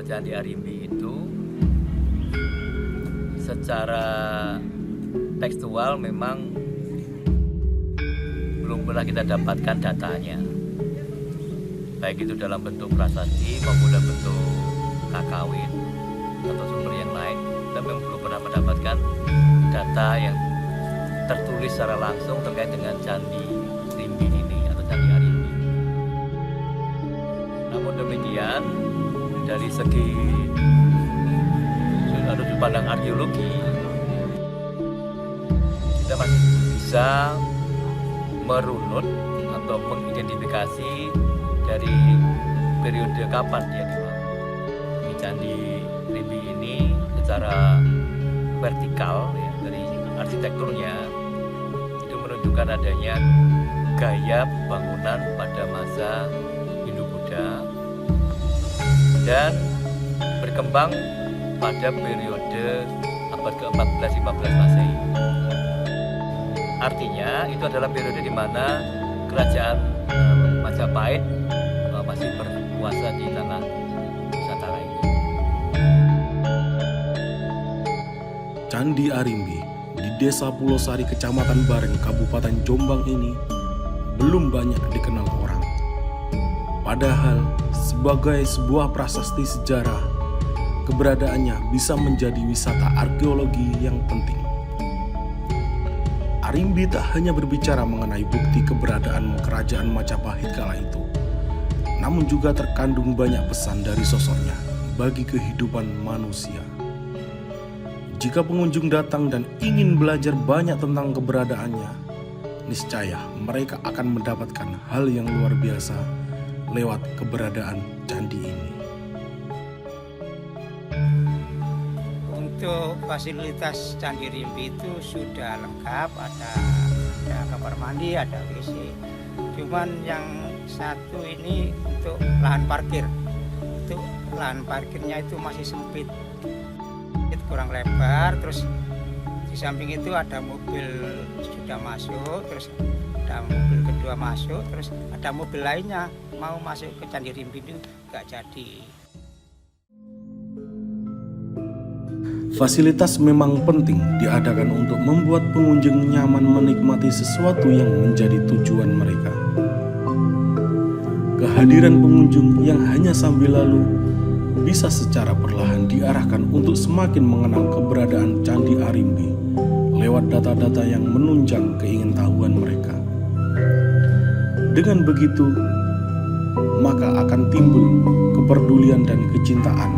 Candi Arimbi itu secara tekstual memang belum pernah kita dapatkan datanya, baik itu dalam bentuk prasasti maupun dalam bentuk kakawin atau sumber yang lain. Kita memang belum pernah mendapatkan data yang tertulis secara langsung terkait dengan Candi Rimbi ini atau Candi Arimbi. Namun demikian, dari segi sudut pandang arkeologi, kita masih bisa merunut atau mengidentifikasi dari periode kapan dia dibangun. Di Candi Rimbi ini secara vertikal ya, dari arsitekturnya itu menunjukkan adanya gaya bangunan pada masa Hindu-Buddha dan berkembang pada periode abad ke-14-15 Masehi. Artinya itu adalah periode di mana kerajaan Majapahit masih berkuasa di tanah Nusantara ini. Candi Arimbi di Desa Pulau Sari, Kecamatan Bareng, Kabupaten Jombang ini belum banyak dikenal orang. Padahal sebagai sebuah prasasti sejarah, keberadaannya bisa menjadi wisata arkeologi yang penting. Arimbi tak hanya berbicara mengenai bukti keberadaan kerajaan Majapahit kala itu, namun juga terkandung banyak pesan dari sosoknya bagi kehidupan manusia. Jika pengunjung datang dan ingin belajar banyak tentang keberadaannya, niscaya mereka akan mendapatkan hal yang luar biasa lewat keberadaan candi ini. Untuk fasilitas Candi Rimbi itu sudah lengkap, ada kamar mandi, ada WC. Cuman yang satu ini untuk lahan parkir. Untuk lahan parkirnya itu masih sempit, kurang lebar. Terus di samping itu ada mobil sudah masuk, terus ada mobil kedua masuk, terus ada mobil lainnya mau masuk ke Candi Rimbi itu nggak jadi. Fasilitas memang penting diadakan untuk membuat pengunjung nyaman menikmati sesuatu yang menjadi tujuan mereka. Kehadiran pengunjung yang hanya sambil lalu bisa secara perlahan diarahkan untuk semakin mengenal keberadaan Candi Arimbi lewat data-data yang menunjang keingintahuan mereka. Dengan begitu, maka akan timbul kepedulian dan kecintaan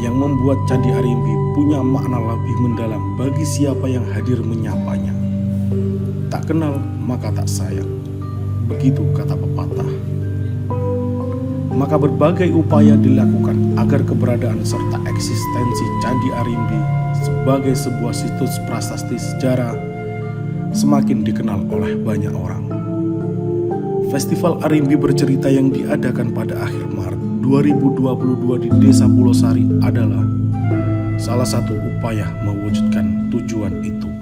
yang membuat Candi Arimbi punya makna lebih mendalam bagi siapa yang hadir menyapanya. Tak kenal maka tak sayang, begitu kata pepatah. Maka berbagai upaya dilakukan agar keberadaan serta eksistensi Candi Arimbi sebagai sebuah situs prasasti sejarah semakin dikenal oleh banyak orang. Festival Arimbi Bercerita yang diadakan pada akhir Maret 2022 di Desa Pulau Sari adalah salah satu upaya mewujudkan tujuan itu.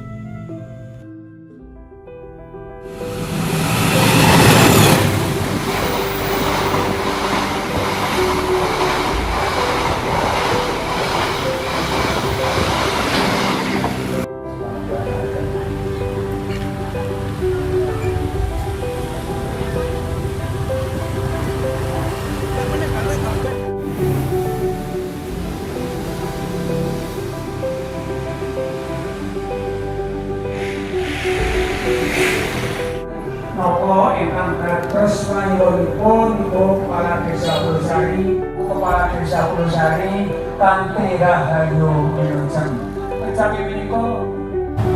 Nopo ingkang dados panyuwunipun Kepala Desa Pulau Sari, Kepala Desa Pulau Sari kanthi rahayu wilujeng. Kecapi menika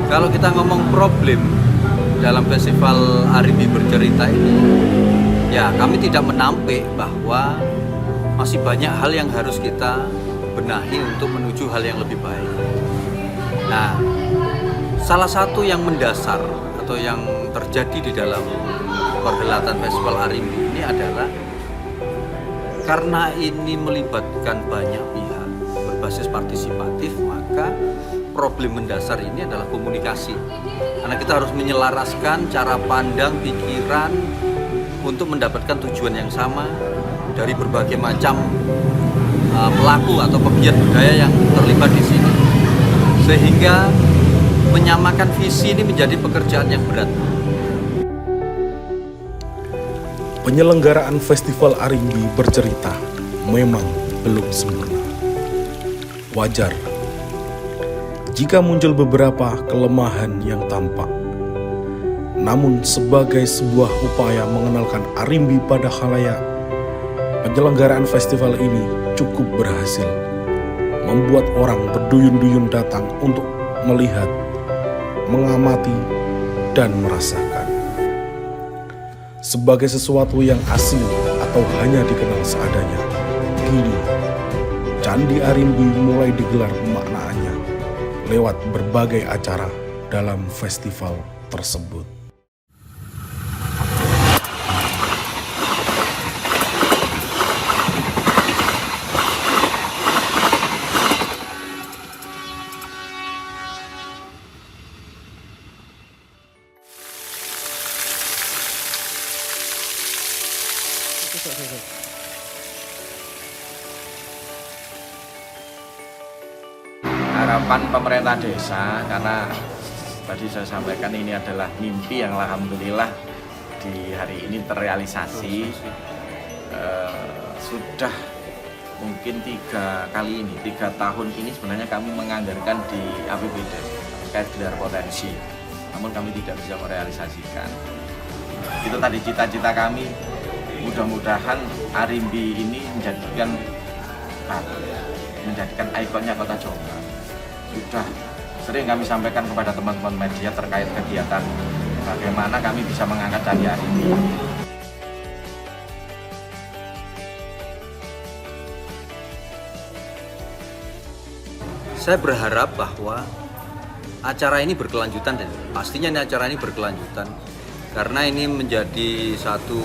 kalau kita ngomong problem dalam festival Arimbi Bercerita ini, ya kami tidak menampik bahwa masih banyak hal yang harus kita benahi untuk menuju hal yang lebih baik. Nah, salah satu yang mendasar atau yang terjadi di dalam perhelatan Festival Arimbi ini adalah karena ini melibatkan banyak pihak berbasis partisipatif, maka problem mendasar ini adalah komunikasi. Karena kita harus menyelaraskan cara pandang, pikiran untuk mendapatkan tujuan yang sama dari berbagai macam pelaku atau pegiat budaya yang terlibat di sini. Sehingga menyamakan visi ini menjadi pekerjaan yang berat. Penyelenggaraan Festival Arimbi Bercerita memang belum sempurna. Wajar jika muncul beberapa kelemahan yang tampak. Namun sebagai sebuah upaya mengenalkan Arimbi pada khalayak, penyelenggaraan festival ini cukup berhasil membuat orang berduyun-duyun datang untuk melihat, mengamati, dan merasakan. Sebagai sesuatu yang asli atau hanya dikenal seadanya, kini Candi Arimbi mulai digelar pemaknaannya lewat berbagai acara dalam festival tersebut. Harapan pemerintah desa, karena tadi saya sampaikan ini adalah mimpi yang alhamdulillah di hari ini terrealisasi. Sudah mungkin 3 tahun ini sebenarnya kami menganggarkan di APBD terkait gelar potensi, namun kami tidak bisa merealisasikan. Itu tadi cita-cita kami, mudah-mudahan Arimbi ini menjadikan ikonnya Kota Jombang. Sudah sering kami sampaikan kepada teman-teman media terkait kegiatan bagaimana kami bisa mengangkat Candi Arimbi. Saya berharap bahwa acara ini berkelanjutan, dan pastinya acara ini berkelanjutan karena ini menjadi satu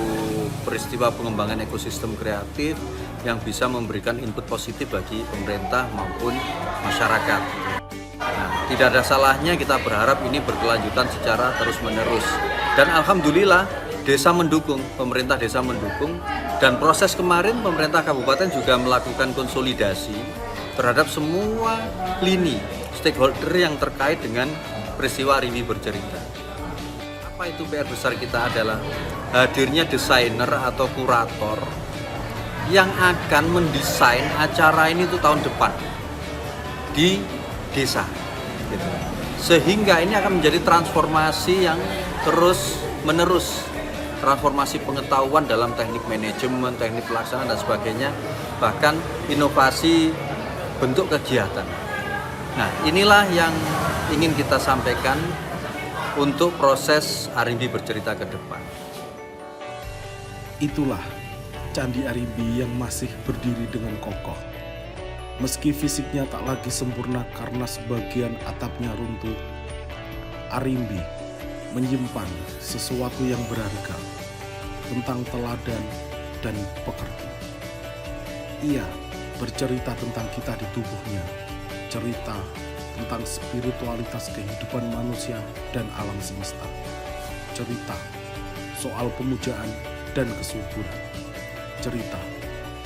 peristiwa pengembangan ekosistem kreatif yang bisa memberikan input positif bagi pemerintah maupun masyarakat. Nah, tidak ada salahnya kita berharap ini berkelanjutan secara terus-menerus. Dan alhamdulillah desa mendukung, pemerintah desa mendukung, dan proses kemarin pemerintah kabupaten juga melakukan konsolidasi terhadap semua lini stakeholder yang terkait dengan peristiwa Arimbi Bercerita. Apa itu PR besar kita adalah hadirnya desainer atau kurator yang akan mendesain acara ini tuh tahun depan di desa, gitu. Sehingga ini akan menjadi transformasi yang terus menerus, transformasi pengetahuan dalam teknik manajemen, teknik pelaksanaan dan sebagainya, bahkan inovasi bentuk kegiatan. Nah, inilah yang ingin kita sampaikan untuk proses Arimbi Bercerita ke depan. Itulah Candi Arimbi yang masih berdiri dengan kokoh. Meski fisiknya tak lagi sempurna karena sebagian atapnya runtuh, Arimbi menyimpan sesuatu yang berharga tentang teladan dan pekerti. Ia bercerita tentang kita di tubuhnya, cerita tentang spiritualitas kehidupan manusia dan alam semesta, cerita soal pemujaan dan kesuburan, cerita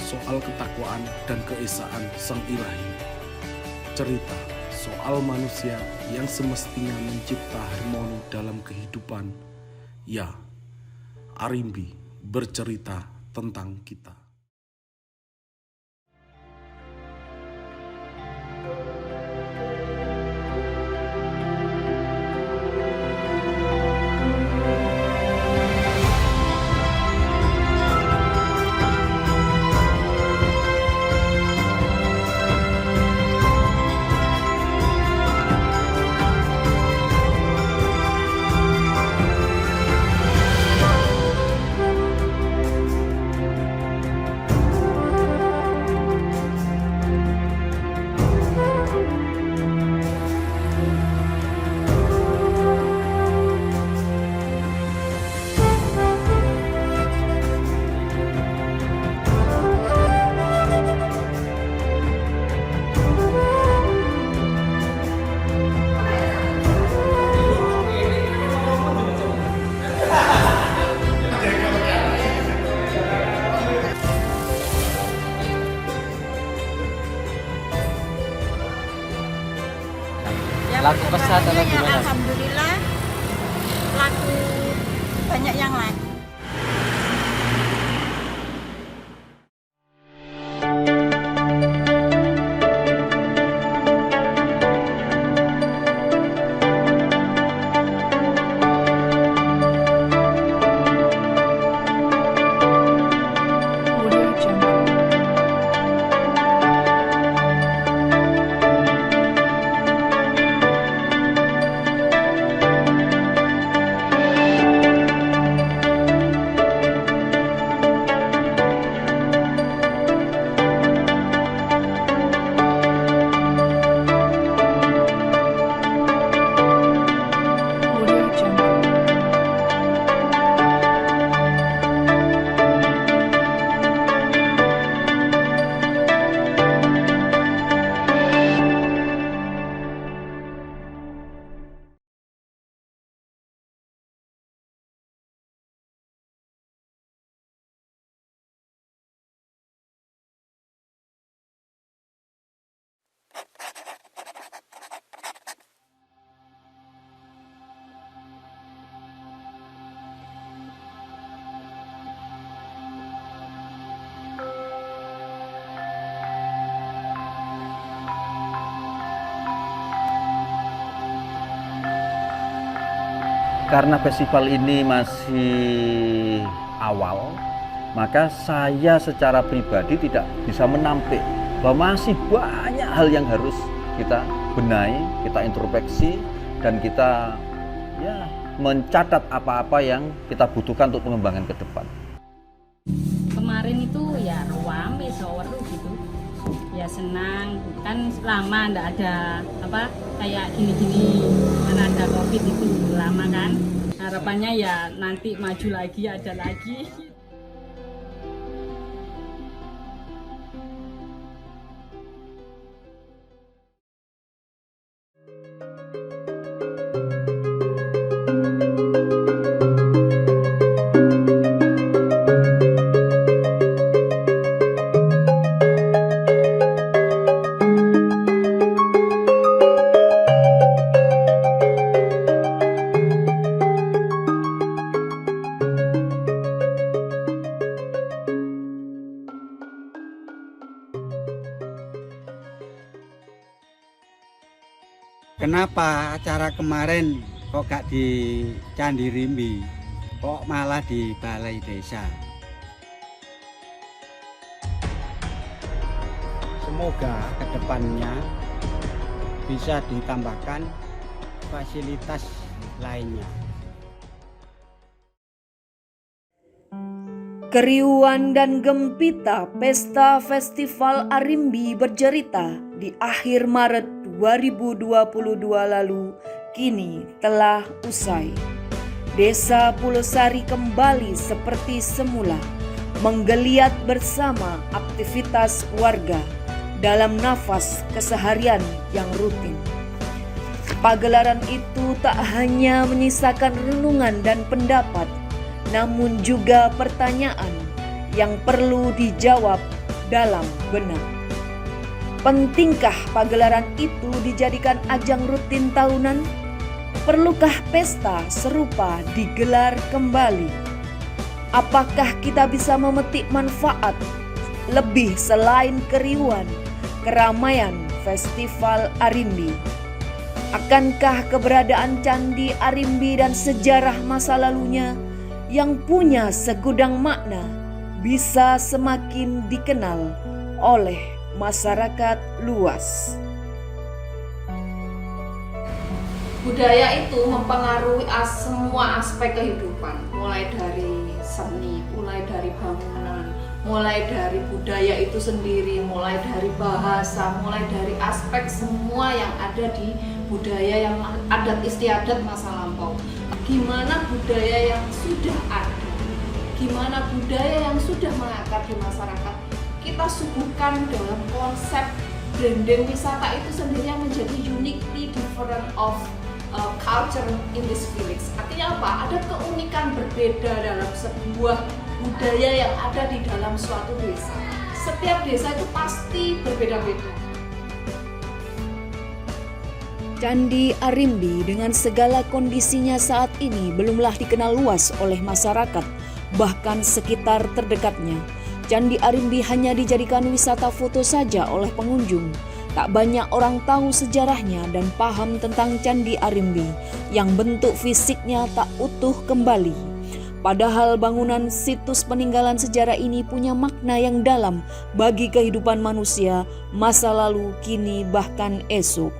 soal ketakwaan dan keesaan Sang Ilahi, cerita soal manusia yang semestinya mencipta harmoni dalam kehidupan. Ya, Arimbi bercerita tentang kita. Laku pesat atau gimana? Alhamdulillah laku banyak yang laku. Karena festival ini masih awal, maka saya secara pribadi tidak bisa menampik bahwa masih banyak hal yang harus kita benahi, kita introspeksi, dan kita mencatat apa-apa yang kita butuhkan untuk pengembangan ke depan. Kemarin itu ya rame seru gitu, ya senang, kan lama ndak ada kayak gini-gini, karena ada COVID itu lama kan, harapannya ya nanti maju lagi, ada lagi. Kenapa acara kemarin kok gak di Candi Rimbi, kok malah di Balai Desa? Semoga kedepannya bisa ditambahkan fasilitas lainnya. Keriuhan dan gempita Pesta Festival Arimbi Berjerita di akhir Maret 2022 lalu kini telah usai. Desa Pulosari kembali seperti semula menggeliat bersama aktivitas warga dalam nafas keseharian yang rutin. Pagelaran itu tak hanya menyisakan renungan dan pendapat, namun juga pertanyaan yang perlu dijawab dalam benak. Pentingkah pagelaran itu dijadikan ajang rutin tahunan? Perlukah pesta serupa digelar kembali? Apakah kita bisa memetik manfaat lebih selain keriuhan, keramaian Festival Arimbi? Akankah keberadaan Candi Arimbi dan sejarah masa lalunya yang punya segudang makna bisa semakin dikenal oleh masyarakat luas? Budaya itu mempengaruhi semua aspek kehidupan, mulai dari seni, mulai dari bangunan, mulai dari budaya itu sendiri, mulai dari bahasa, mulai dari aspek semua yang ada di budaya yang adat istiadat masa lampau. Gimana budaya yang sudah ada, gimana budaya yang sudah mengakar di masyarakat, kita suguhkan dalam konsep branding wisata itu sendiri yang menjadi uniquely different of culture in this village. Artinya apa? Ada keunikan berbeda dalam sebuah budaya yang ada di dalam suatu desa. Setiap desa itu pasti berbeda-beda. Candi Arimbi dengan segala kondisinya saat ini belumlah dikenal luas oleh masyarakat, bahkan sekitar terdekatnya. Candi Arimbi hanya dijadikan wisata foto saja oleh pengunjung. Tak banyak orang tahu sejarahnya dan paham tentang Candi Arimbi yang bentuk fisiknya tak utuh kembali. Padahal bangunan situs peninggalan sejarah ini punya makna yang dalam bagi kehidupan manusia, masa lalu, kini, bahkan esok.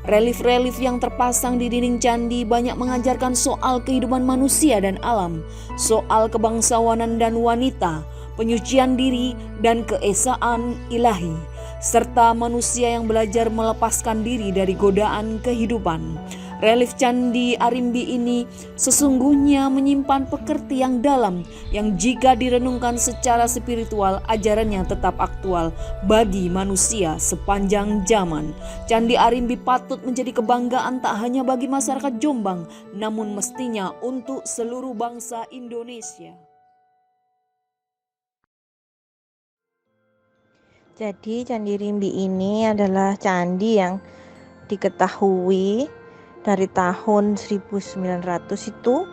Relief-relief yang terpasang di dinding candi banyak mengajarkan soal kehidupan manusia dan alam, soal kebangsawanan dan wanita, penyucian diri dan keesaan ilahi, serta manusia yang belajar melepaskan diri dari godaan kehidupan. Relief Candi Arimbi ini sesungguhnya menyimpan pekerti yang dalam yang jika direnungkan secara spiritual ajarannya tetap aktual bagi manusia sepanjang zaman. Candi Arimbi patut menjadi kebanggaan tak hanya bagi masyarakat Jombang, namun mestinya untuk seluruh bangsa Indonesia. Jadi Candi Rimbi ini adalah candi yang diketahui dari tahun 1900 itu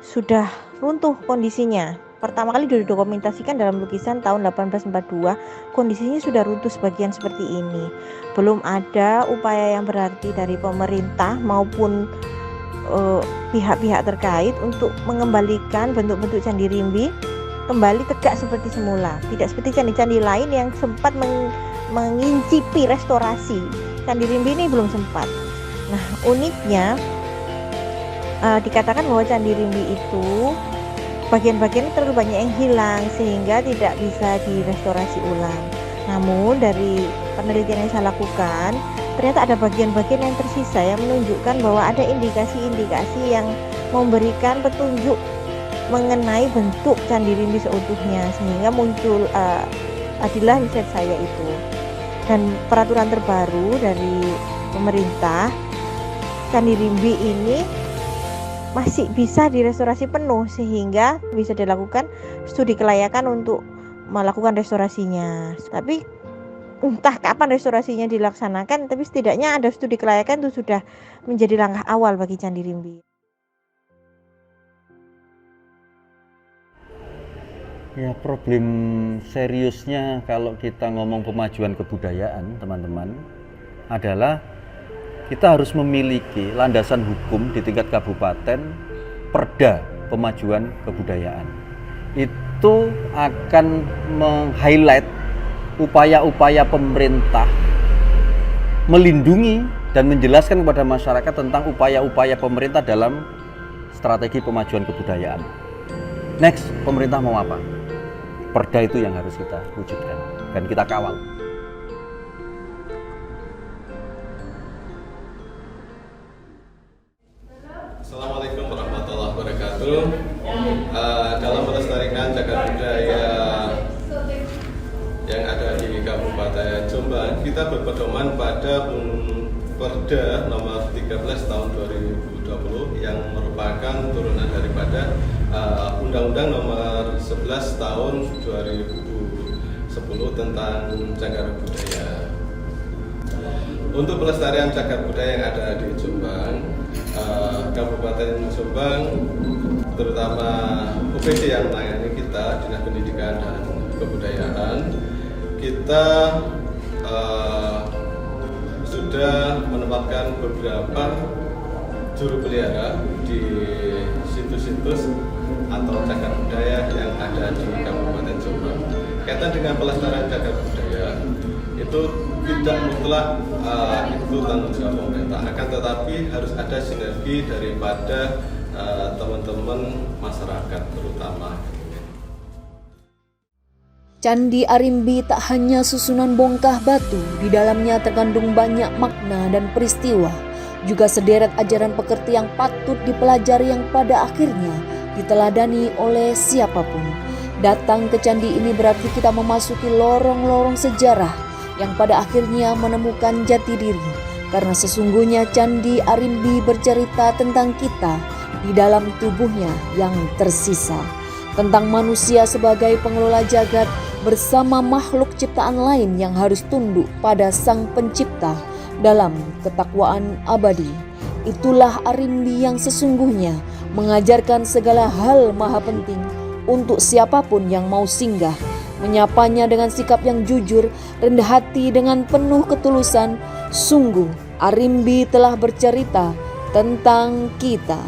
sudah runtuh kondisinya. Pertama kali didokumentasikan dalam lukisan tahun 1842, kondisinya sudah runtuh sebagian seperti ini. Belum ada upaya yang berarti dari pemerintah maupun pihak-pihak terkait untuk mengembalikan bentuk-bentuk Candi Rimbi kembali tegak seperti semula. Tidak seperti candi-candi lain yang sempat mengincipi restorasi. Candi Rimbi ini belum sempat. Nah, uniknya dikatakan bahwa Candi Rimbi itu bagian-bagiannya terlalu banyak yang hilang sehingga tidak bisa direstorasi ulang. Namun dari penelitian yang saya lakukan, ternyata ada bagian-bagian yang tersisa yang menunjukkan bahwa ada indikasi-indikasi yang memberikan petunjuk mengenai bentuk Candi Rimbi seutuhnya, sehingga muncul adalah riset saya itu. Dan peraturan terbaru dari pemerintah, Candi Rimbi ini masih bisa direstorasi penuh sehingga bisa dilakukan studi kelayakan untuk melakukan restorasinya. Tapi entah kapan restorasinya dilaksanakan, tapi setidaknya ada studi kelayakan itu sudah menjadi langkah awal bagi Candi Rimbi. Ya, problem seriusnya kalau kita ngomong kemajuan kebudayaan, teman-teman, adalah kita harus memiliki landasan hukum di tingkat kabupaten, perda pemajuan kebudayaan. Itu akan meng-highlight upaya-upaya pemerintah melindungi dan menjelaskan kepada masyarakat tentang upaya-upaya pemerintah dalam strategi pemajuan kebudayaan. Next, pemerintah mau apa? Perda itu yang harus kita wujudkan dan kita kawal. Assalamualaikum warahmatullahi wabarakatuh. Dalam melestarikan cagar budaya yang ada di Kabupaten Jombang, kita berpedoman pada Perda nomor 13 tahun 2020 yang merupakan turunan daripada Undang-Undang nomor 11 tahun 2010 tentang cagar budaya. Untuk pelestarian cagar budaya yang ada di Jombang, Kabupaten Jombang, terutama UPD yang melayani kita, Dinas Pendidikan dan Kebudayaan, kita sudah menempatkan beberapa juru pelihara di situs-situs atau cagar budaya yang ada di Kabupaten Jombang. Kaitan dengan pelestarian cagar budaya itu tidak mutlak itu tanggung jawab pemerintah, akan tetapi harus ada sinergi daripada teman-teman masyarakat terutama. Candi Arimbi tak hanya susunan bongkah batu, di dalamnya terkandung banyak makna dan peristiwa, juga sederet ajaran pekerti yang patut dipelajari yang pada akhirnya diteladani oleh siapapun. Datang ke candi ini berarti kita memasuki lorong-lorong sejarah yang pada akhirnya menemukan jati diri, karena sesungguhnya Candi Arimbi bercerita tentang kita di dalam tubuhnya yang tersisa, tentang manusia sebagai pengelola jagat bersama makhluk ciptaan lain yang harus tunduk pada Sang Pencipta, dalam ketakwaan abadi. Itulah Arimbi yang sesungguhnya mengajarkan segala hal maha penting untuk siapapun yang mau singgah, menyapanya dengan sikap yang jujur, rendah hati dengan penuh ketulusan. Sungguh Arimbi telah bercerita tentang kita.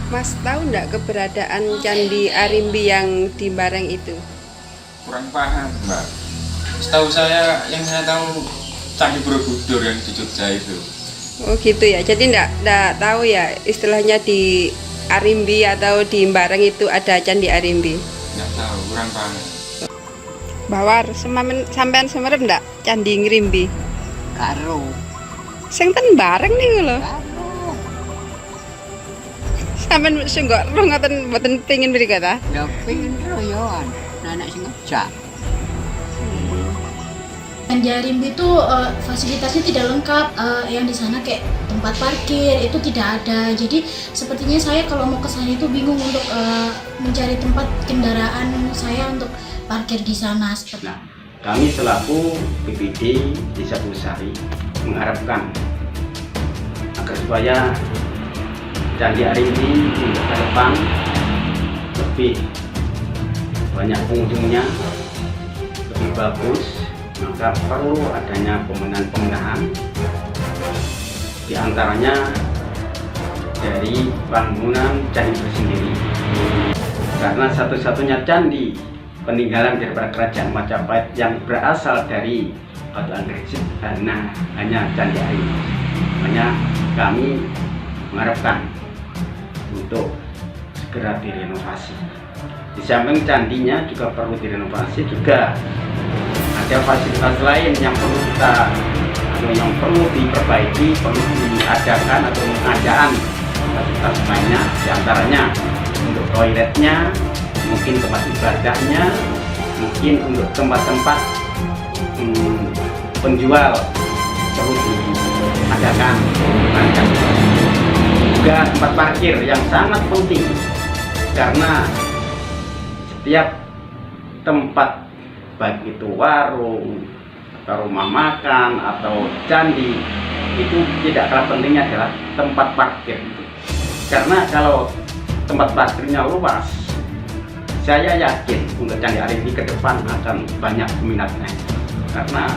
Mas tahu nggak keberadaan Candi Arimbi yang di Bareng itu? Kurang paham, Mbak. Setahu saya, yang saya tahu Candi Borobudur yang di Jogja itu. Oh gitu ya, jadi nggak tahu ya istilahnya di Arimbi atau di Bareng itu ada Candi Arimbi? Nggak tahu, kurang paham. Bawar, sampean semerep nggak Candi Ngrimbi? Karo. Sing ten Bareng nih lho. Sampeyan sing kok roh ngoten mboten pengin mriki ta? Ya pengin royoan, anak sing ngejak. Candi Arimbi itu fasilitasnya tidak lengkap, yang di sana kayak tempat parkir itu tidak ada. Jadi sepertinya saya kalau mau ke sana itu bingung untuk mencari tempat kendaraan saya untuk parkir di sana. Nah, kami selaku BPD Desa Bulusari mengharapkan agar supaya Candi Arimbi untuk ke depan lebih banyak pengunjungnya, lebih bagus, maka perlu adanya pembenahan di antaranya dari bangunan candi itu sendiri, karena satu-satunya candi peninggalan daripada kerajaan Majapahit yang berasal dari Batu Anggrek hanya Candi Arimbi. Makanya kami mengharapkan untuk segera direnovasi. Di samping candinya juga perlu direnovasi, juga ada fasilitas lain yang perlu diperbaiki, perlu diadakan atau pengadaan fasilitas lainnya, diantaranya untuk toiletnya, mungkin tempat ibadahnya, mungkin untuk tempat-tempat penjual perlu diadakan. Juga tempat parkir yang sangat penting, karena setiap tempat baik itu warung atau rumah makan atau candi itu tidak kalah pentingnya adalah tempat parkir. Karena kalau tempat parkirnya luas, saya yakin untuk Candi Arimbi ke depan akan banyak peminatnya, karena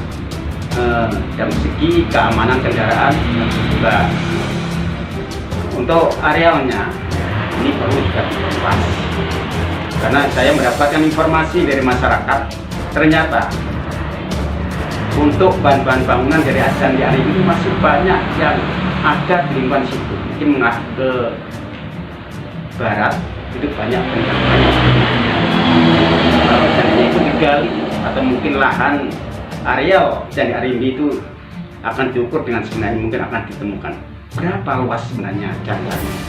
dari segi keamanan kendaraan juga untuk arealnya ini perlu juga diperluas. Karena saya mendapatkan informasi dari masyarakat, ternyata untuk bahan-bahan bangunan dari Candi Arimbi itu masih banyak yang ada di lingkungan situ. Mungkin mengarah ke barat itu banyak. Kalau misalnya itu digali atau mungkin lahan areal Candi Arimbi itu akan diukur dengan sebenarnya, mungkin akan ditemukan berapa luas sebenarnya Candi Arimbi.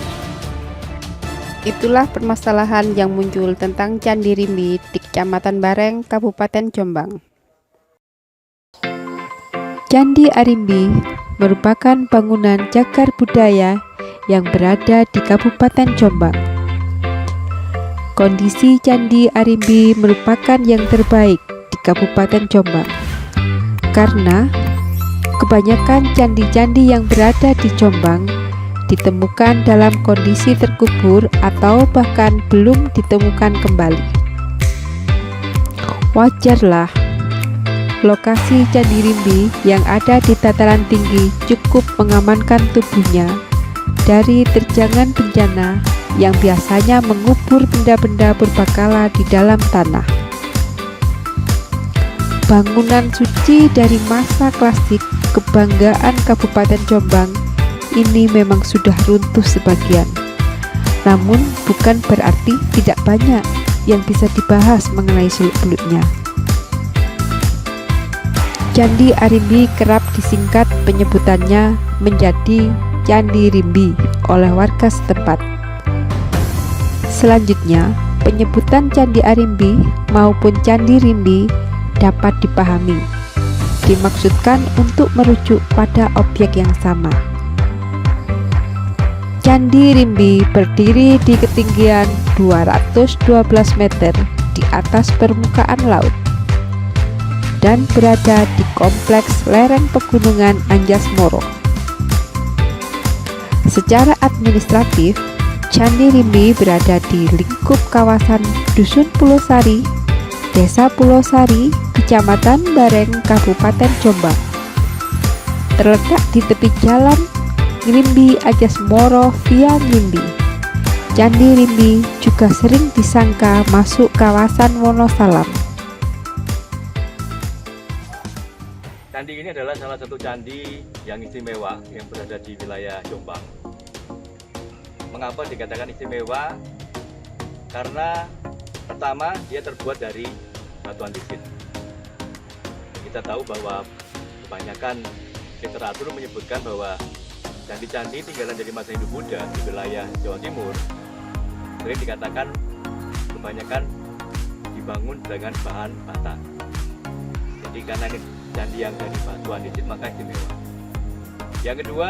Itulah permasalahan yang muncul tentang Candi Rimbi di Kecamatan Bareng, Kabupaten Jombang. Candi Arimbi merupakan bangunan cagar budaya yang berada di Kabupaten Jombang. Kondisi Candi Arimbi merupakan yang terbaik di Kabupaten Jombang karena kebanyakan candi-candi yang berada di Jombang ditemukan dalam kondisi terkubur atau bahkan belum ditemukan kembali. Wajarlah lokasi Candi Rimbi yang ada di dataran tinggi cukup mengamankan tubuhnya dari terjangan bencana yang biasanya mengubur benda-benda purbakala di dalam tanah. Bangunan suci dari masa klasik kebanggaan Kabupaten Jombang ini memang sudah runtuh sebagian. Namun bukan berarti tidak banyak yang bisa dibahas mengenai seluk-beluknya. Candi Arimbi kerap disingkat penyebutannya menjadi Candi Rimbi oleh warga setempat. Selanjutnya, penyebutan Candi Arimbi maupun Candi Rimbi dapat dipahami. Dimaksudkan untuk merujuk pada objek yang sama. Candi Rimbi berdiri di ketinggian 212 meter di atas permukaan laut dan berada di kompleks lereng pegunungan Anjas-Moro. Secara administratif, Candi Rimbi berada di lingkup kawasan Dusun Pulau Sari, Desa Pulau Sari, Kecamatan Bareng, Kabupaten Jombang. Terletak di tepi jalan Rimbi Anjas-Moro via Rimbi. Candi Rimbi juga sering disangka masuk kawasan Wonosalam. Candi ini adalah salah satu candi yang istimewa yang berada di wilayah Jombang. Mengapa dikatakan istimewa? Karena pertama dia terbuat dari batu andesit. Kita tahu bahwa kebanyakan literatur menyebutkan bahwa candi-candi tinggalan dari masa Hindu Buddha di wilayah Jawa Timur sering dikatakan kebanyakan dibangun dengan bahan bata. Jadi karena ini candi yang dari batu andesit maka istimewa. Yang kedua,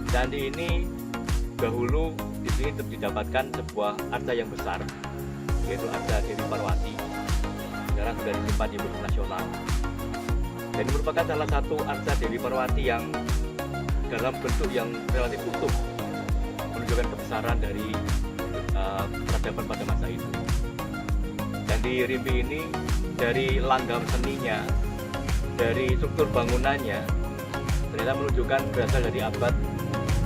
candi ini dahulu di sini didapatkan sebuah arca yang besar, yaitu arca Dewi Parwati. Sekarang sudah disimpan di Museum Nasional. Dan ini merupakan salah satu arca Dewi Parwati yang dalam bentuk yang relatif utuh, menunjukkan kebesaran dari peradaban pada masa itu. Candi Rimbi ini dari langgam seninya, dari struktur bangunannya, ternyata menunjukkan berasal dari abad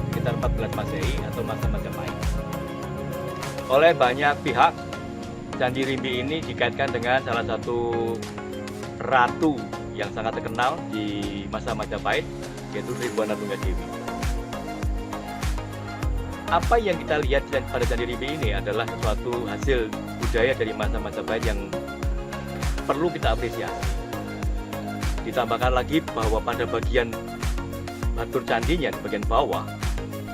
sekitar 14 Masehi atau masa Majapahit. Oleh banyak pihak, Candi Rimbi ini dikaitkan dengan salah satu ratu yang sangat terkenal di masa Majapahit, yaitu Ribuana Tunggadewi. Apa yang kita lihat pada Candi Rimbi ini adalah suatu hasil budaya dari masa Majapahit yang perlu kita apresiasi. Ditambahkan lagi bahwa pada bagian batur candinya, di bagian bawah,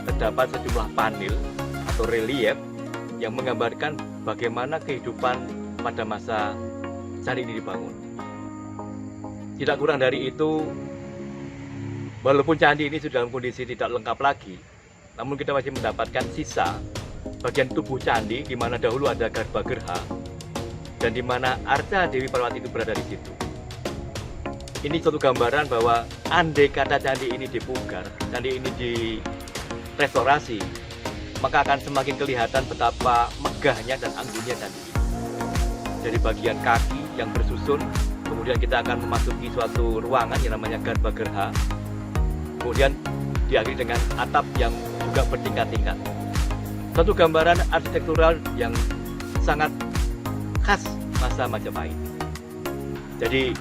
terdapat sejumlah panel atau relief yang menggambarkan bagaimana kehidupan pada masa candi ini dibangun. Tidak kurang dari itu, walaupun candi ini sudah dalam kondisi tidak lengkap lagi, namun kita masih mendapatkan sisa bagian tubuh candi di mana dahulu ada Garbha-gerha dan di mana arca Dewi Parwati itu berada di situ. Ini suatu gambaran bahwa andai kata candi ini dipugar, candi ini direstorasi, maka akan semakin kelihatan betapa megahnya dan anggunnya candi ini. Dari bagian kaki yang bersusun, kemudian kita akan memasuki suatu ruangan yang namanya Garbha-gerha. Kemudian diakhiri dengan atap yang juga bertingkat-tingkat. Satu gambaran arsitektural yang sangat khas masa Majapahit. Jadi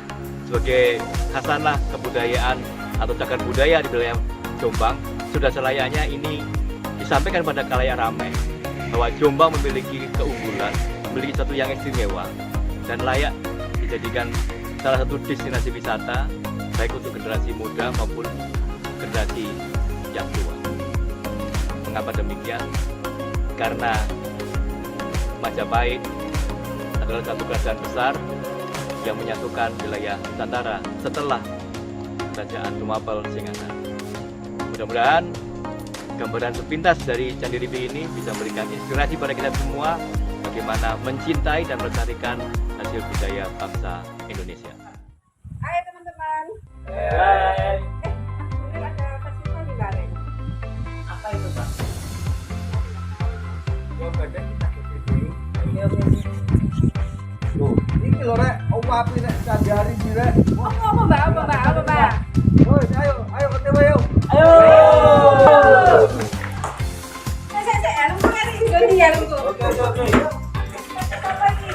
sebagai khasanah kebudayaan atau cagar budaya di wilayah Jombang, sudah selayaknya ini disampaikan pada khalayak ramai bahwa Jombang memiliki keunggulan, memiliki sesuatu yang istimewa dan layak dijadikan salah satu destinasi wisata baik untuk generasi muda maupun generasi yang tua. Mengapa demikian? Karena Majapahit adalah satu kerajaan besar yang menyatukan wilayah Nusantara setelah Kerajaan Tumapel Singgasari. Mudah-mudahan gambaran sepintas dari Candi Rimbi ini bisa memberikan inspirasi pada kita semua bagaimana mencintai dan melestarikan hasil budaya bangsa Indonesia. Hai teman-teman. Hai. Ini ada festival di Bareng. Apa itu, Pak? Yo badan kita dulu. Loh, ini lho rek, api nek Candi Rimbi rek. Apa Mbak? Woi, ayo OTW yuk. Ayo. Saya helmku kan ini helmku. Oke. Apa ini?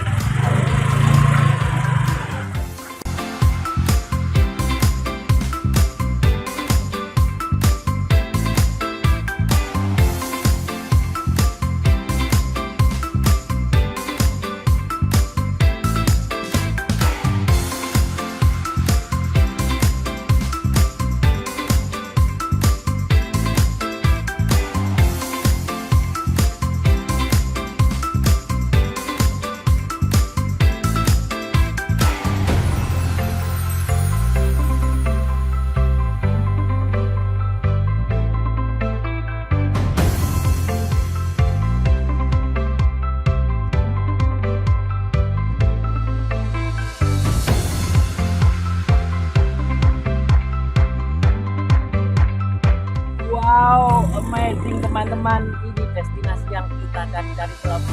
Wow, amazing teman-teman. Ini destinasi yang kita cari-cari selama.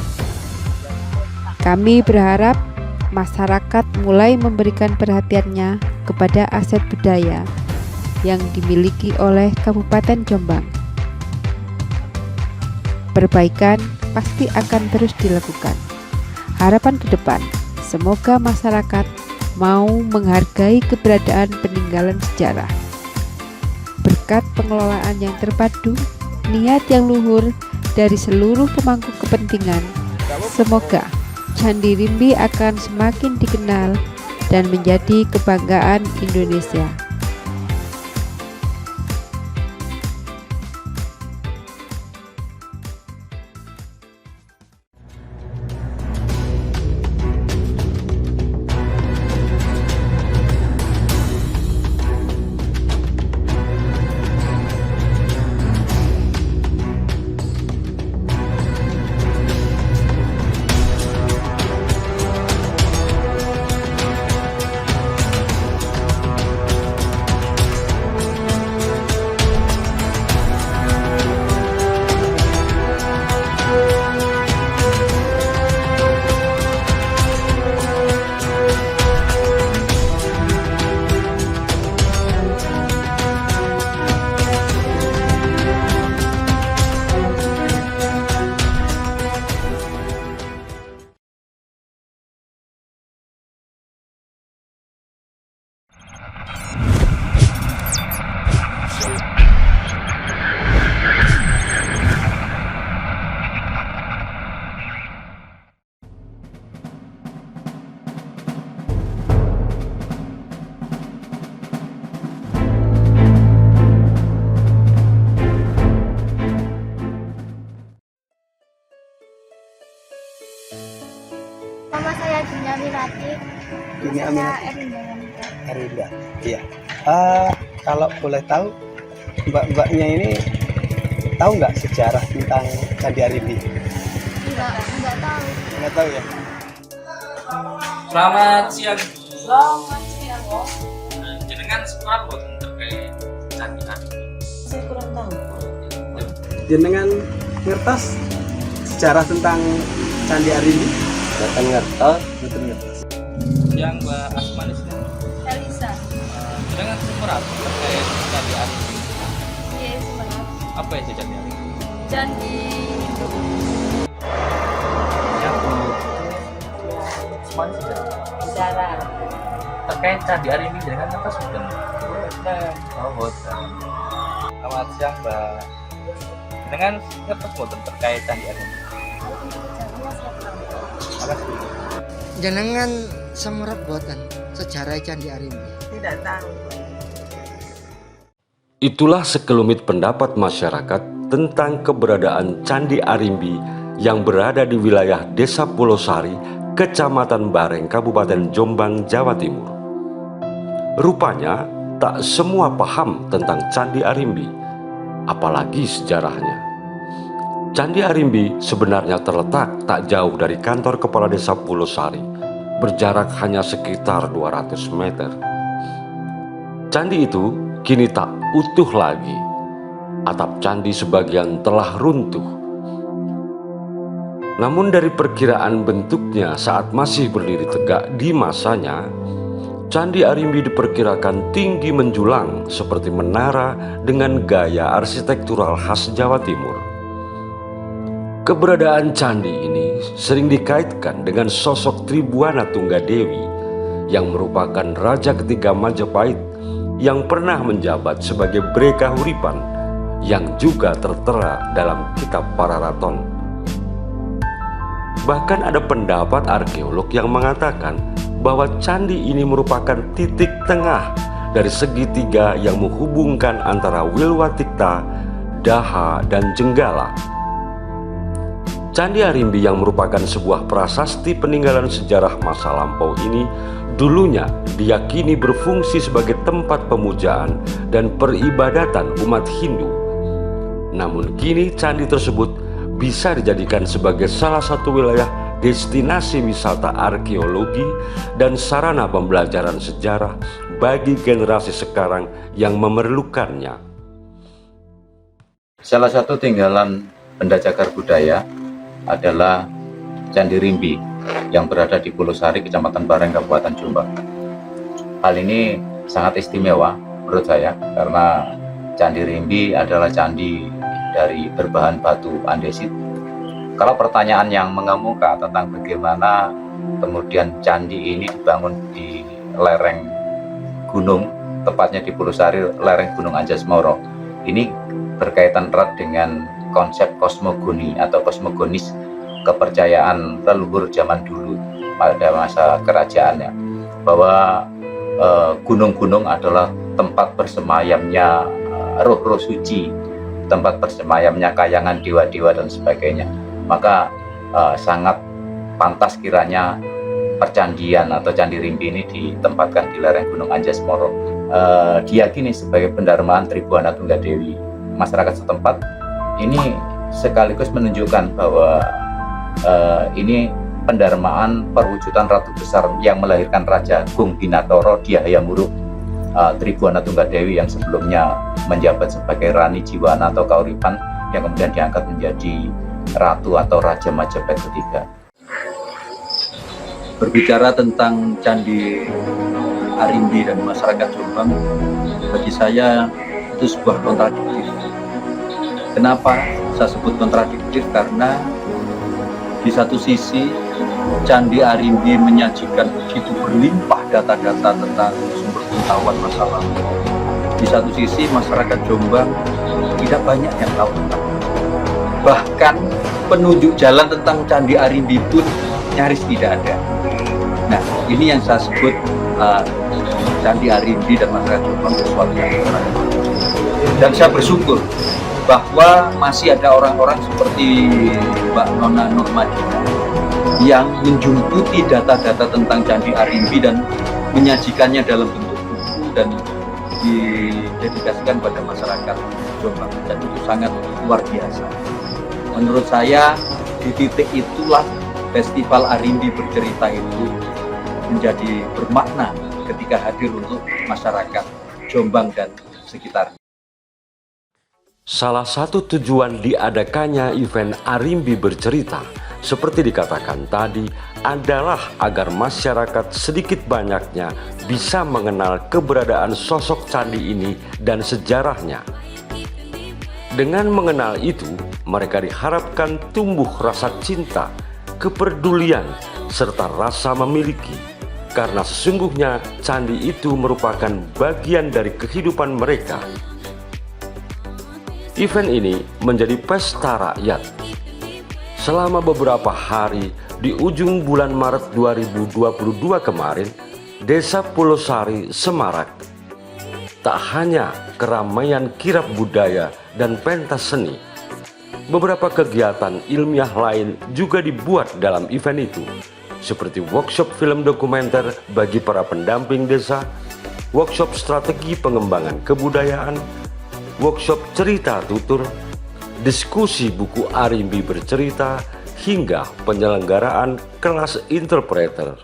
Kami berharap masyarakat mulai memberikan perhatiannya kepada aset budaya yang dimiliki oleh Kabupaten Jombang. Perbaikan pasti akan terus dilakukan. Harapan ke depan, semoga masyarakat mau menghargai keberadaan peninggalan sejarah. Berkat pengelolaan yang terpadu, niat yang luhur dari seluruh pemangku kepentingan, semoga Candi Rimbi akan semakin dikenal dan menjadi kebanggaan Indonesia. Nama saya Dunia Mirati. Dunia Saya Aminati. Erinda. Erinda. Iya. Kalau boleh tahu, mbak-mbaknya ini tahu nggak sejarah tentang Candi Rimbi? Enggak tahu. Nggak tahu ya. Selamat siang. Selamat siang, Om. Jenengan sekolah boten terkait Candi Rimbi. Saya kurang tahu. Jenengan ngertos sejarah tentang Candi Rimbi? Nggak ngertos. Yang Mbak Asmanis Elisa. jenengan sekolah terkait Candi Rimbi. Iya, sebenarnya. Apa itu Candi Rimbi? Candi Hindu. Asmanis Sejarah. terkait Candi Arimbi dengan apa sebetulnya? Oh, boten. Selamat siang, Mbak. Dengan apa sebetulnya terkait Candi Arimbi? Jenengan semerap boten sejarah Candi Arimbi? Tidak tahu. Itulah sekelumit pendapat masyarakat tentang keberadaan Candi Arimbi yang berada di wilayah Desa Pulosari, Kecamatan Bareng, Kabupaten Jombang, Jawa Timur. Rupanya tak semua paham tentang Candi Arimbi, apalagi sejarahnya. Candi Arimbi sebenarnya terletak tak jauh dari kantor Kepala Desa Pulosari, berjarak hanya sekitar 200 meter. Candi itu kini tak utuh lagi. Atap candi sebagian telah runtuh. Namun dari perkiraan bentuknya saat masih berdiri tegak di masanya, Candi Arimbi diperkirakan tinggi menjulang seperti menara dengan gaya arsitektural khas Jawa Timur. Keberadaan candi ini sering dikaitkan dengan sosok Tribuana Tunggadewi yang merupakan raja ketiga Majapahit yang pernah menjabat sebagai Bre Kahuripan yang juga tertera dalam kitab Pararaton. Bahkan ada pendapat arkeolog yang mengatakan bahwa candi ini merupakan titik tengah dari segitiga yang menghubungkan antara Wilwatikta, Daha, dan Jenggala. Candi Arimbi yang merupakan sebuah prasasti peninggalan sejarah masa lampau ini dulunya diyakini berfungsi sebagai tempat pemujaan dan peribadatan umat Hindu. Namun kini candi tersebut bisa dijadikan sebagai salah satu wilayah destinasi wisata arkeologi dan sarana pembelajaran sejarah bagi generasi sekarang yang memerlukannya. Salah satu tinggalan benda cagar budaya adalah Candi Rimbi yang berada di Pulosari, Kecamatan Bareng, Kabupaten Jombang. Hal ini sangat istimewa menurut saya karena Candi Rimbi adalah candi dari berbahan batu andesit. Kalau pertanyaan yang mengemuka tentang bagaimana kemudian candi ini dibangun di lereng gunung, tepatnya di Pulosari, lereng Gunung Anjasmara, ini berkaitan erat dengan konsep kosmogoni atau kosmogonis kepercayaan leluhur zaman dulu pada masa kerajaannya, bahwa gunung-gunung adalah tempat bersemayamnya roh-roh suci, tempat bersemayamnya kayangan dewa-dewa dan sebagainya. Maka sangat pantas kiranya percandian atau Candi Rimbi ini ditempatkan di lereng Gunung Anjasmara. Diyakini sebagai pendarmaan Tribuana Tunggadewi. Masyarakat setempat ini sekaligus menunjukkan bahwa ini pendarmaan perwujudan Ratu Besar yang melahirkan Raja Agung Binatoro Dyahayamuruk Tribuana Tunggadewi yang sebelumnya menjabat sebagai Rani Jiwana atau Kauripan yang kemudian diangkat menjadi Ratu atau Raja Majapahit ketiga. Berbicara tentang Candi Arimbi dan masyarakat Jombang, bagi saya itu sebuah kontradiktif. Kenapa saya sebut kontradiktif? Karena di satu sisi Candi Arimbi menyajikan begitu berlimpah data-data tentang sumber pengetahuan masa lalu. Di satu sisi masyarakat Jombang tidak banyak yang tahu tentang. Bahkan penunjuk jalan tentang Candi Arimbi pun nyaris tidak ada. Nah, ini yang saya sebut Candi Arimbi dan masyarakat Jombang sesuatu yang menarik. Dan saya bersyukur bahwa masih ada orang-orang seperti Mbak Nona Nurmadina yang menjumputi data-data tentang Candi Arimbi dan menyajikannya dalam bentuk buku dan didedikasikan pada masyarakat Jombang, dan itu sangat luar biasa. Menurut saya di titik itulah Festival Arimbi Bercerita itu menjadi bermakna ketika hadir untuk masyarakat Jombang dan sekitarnya. Salah satu tujuan diadakannya event Arimbi Bercerita, seperti dikatakan tadi, adalah agar masyarakat sedikit banyaknya bisa mengenal keberadaan sosok candi ini dan sejarahnya. Dengan mengenal itu, mereka diharapkan tumbuh rasa cinta, kepedulian, serta rasa memiliki. karena sesungguhnya candi itu merupakan bagian dari kehidupan mereka. Event ini menjadi pesta rakyat. Selama beberapa hari di ujung bulan Maret 2022 kemarin, Desa Pulau Sari semarak. Tak hanya keramaian kirap budaya dan pentas seni, beberapa kegiatan ilmiah lain juga dibuat dalam event itu, seperti workshop film dokumenter bagi para pendamping desa, workshop strategi pengembangan kebudayaan, workshop cerita tutur, diskusi buku Arimbi bercerita, hingga penyelenggaraan kelas interpreter.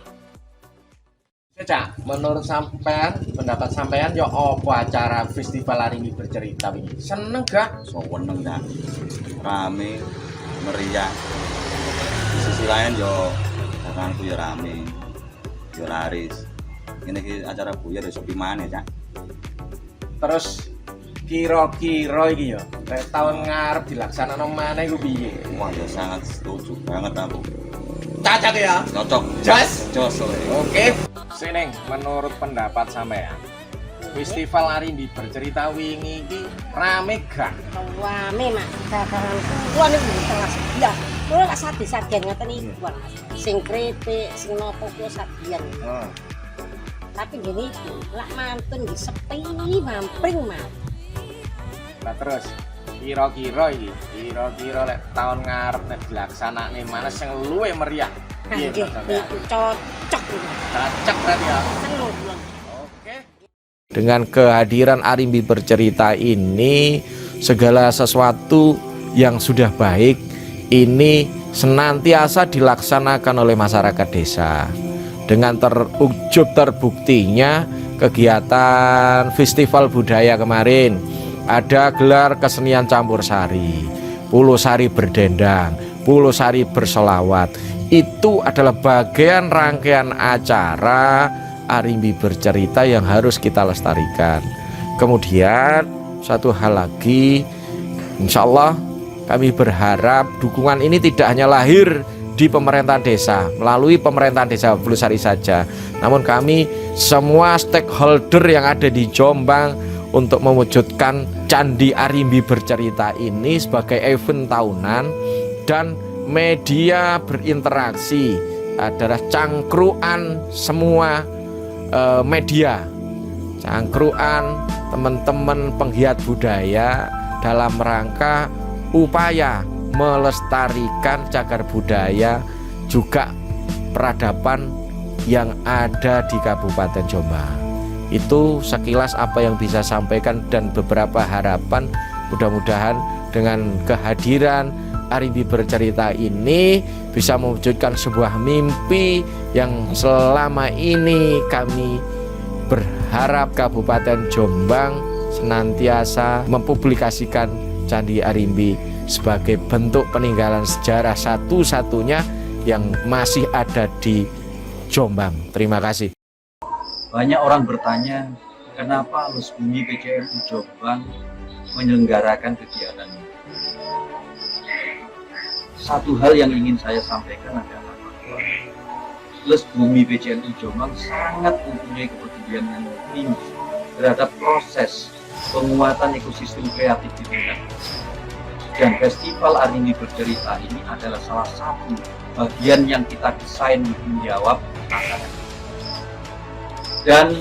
Cak, menurut sampean, pendapat sampean yo apa acara festival Arimbi bercerita ini? Seneng gak? Seneng gak? Rame, meriah. Di sisi lain yo daganganku yo rame, yo laris. Ini acara buyar yo sepi maneh, Cak. Terus kira-kira iki yo tahun ngarep dilaksanakno maneh iku piye? Wah, ya sangat setuju banget aku. Cocok ya? Cocok. Jos. Oke. Seneng, menurut pendapat sampean, festival Arimbi bercerita wingi iki rame gak? Rame, Mak. Dagangan kuwi niku tengah sedia. Kuwi lak saben-saben ngoten iku, Mas. Sing kripik, sing nopo kuwi sabian. Tapi gini, lak mantun nggih sepi mampring, Mas. Nah terus kira-kira lek tahun ngarep nek dilaksanakne mana sing luwih meriah? Nggih, niku cocok. Cocok berarti ya. Seneng. Dengan kehadiran Arimbi bercerita ini, segala sesuatu yang sudah baik ini senantiasa dilaksanakan oleh masyarakat desa. Dengan terbuktinya kegiatan festival budaya kemarin, ada gelar kesenian campur sari, Pulau Sari berdendang, Pulau Sari bersolawat. Itu adalah bagian rangkaian acara Arimbi bercerita yang harus kita lestarikan. Kemudian satu hal lagi, insya Allah kami berharap dukungan ini tidak hanya lahir di pemerintahan desa, melalui pemerintahan desa Pulau Sari saja, namun kami semua stakeholder yang ada di Jombang untuk mewujudkan Candi Arimbi bercerita ini sebagai event tahunan dan media berinteraksi adalah cangkruan semua media, cangkruan teman-teman penggiat budaya dalam rangka upaya melestarikan cagar budaya juga peradaban yang ada di Kabupaten Jombang. Itu sekilas apa yang bisa sampaikan dan beberapa harapan, mudah-mudahan dengan kehadiran Arimbi bercerita ini bisa mewujudkan sebuah mimpi yang selama ini kami berharap Kabupaten Jombang senantiasa mempublikasikan Candi Arimbi sebagai bentuk peninggalan sejarah satu-satunya yang masih ada di Jombang. Terima kasih. Banyak orang bertanya, kenapa Lesbumi PCNU Jombang menyelenggarakan kegiatan ini? Satu hal yang ingin saya sampaikan adalah bahwa Lesbumi PCNU Jombang sangat mempunyai kepedulian yang tinggi terhadap proses penguatan ekosistem kreatif di tingkat desa. Dan Festival Arimbi bercerita ini adalah salah satu bagian yang kita desain untuk menjawab tantangan. Dan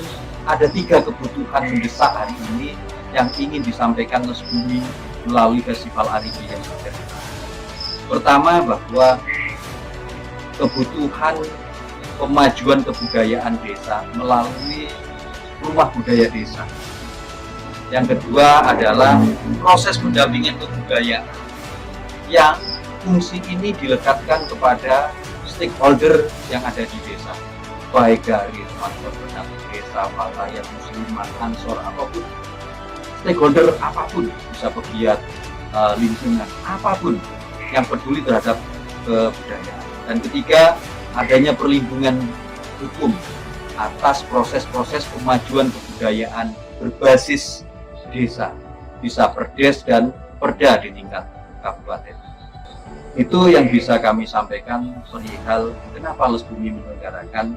ada 3 kebutuhan mendesak hari ini yang ingin disampaikan Lesbumi melalui Festival Arimbi yang bercerita. Pertama, bahwa kebutuhan pemajuan kebudayaan desa melalui rumah budaya desa. Yang kedua adalah proses pendampingan kebudayaan yang fungsi ini dilekatkan kepada stakeholder yang ada di desa, baik dari teman-teman pendamping desa, Fatayat, Muslimat, Ansor, apapun stakeholder apapun, bisa pegiat lingkungan apapun yang peduli terhadap kebudayaan. Dan ketiga, adanya perlindungan hukum atas proses-proses pemajuan kebudayaan berbasis desa, bisa perdes dan perda di tingkat kabupaten. Itu yang bisa kami sampaikan perihal kenapa Lesbumi menyelenggarakan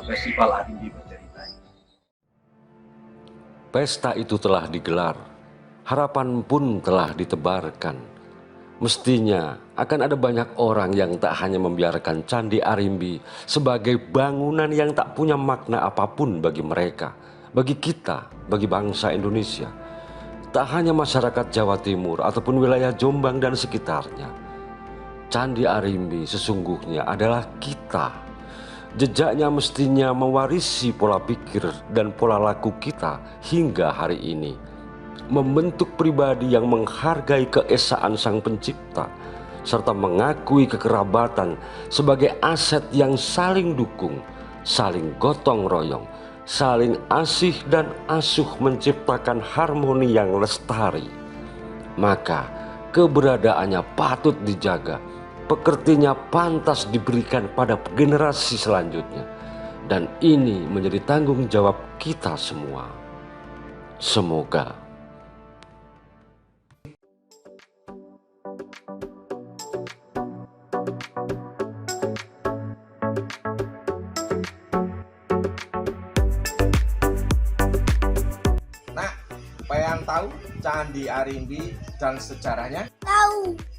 Festival Arimbi Bercerita ini. Pesta itu telah digelar, harapan pun telah ditebarkan. Mestinya akan ada banyak orang yang tak hanya membiarkan Candi Arimbi sebagai bangunan yang tak punya makna apapun bagi mereka, bagi kita, bagi bangsa Indonesia. Tak hanya masyarakat Jawa Timur ataupun wilayah Jombang dan sekitarnya. Candi Arimbi sesungguhnya adalah kita. Jejaknya mestinya mewarisi pola pikir dan pola laku kita hingga hari ini. Membentuk pribadi yang menghargai keesaan Sang Pencipta, serta mengakui kekerabatan sebagai aset yang saling dukung, saling gotong royong, saling asih dan asuh menciptakan harmoni yang lestari. Maka keberadaannya patut dijaga, pekertinya pantas diberikan pada generasi selanjutnya, dan ini menjadi tanggung jawab kita semua. Semoga. Nah, pengen tahu Candi Arimbi dan sejarahnya? Tahu.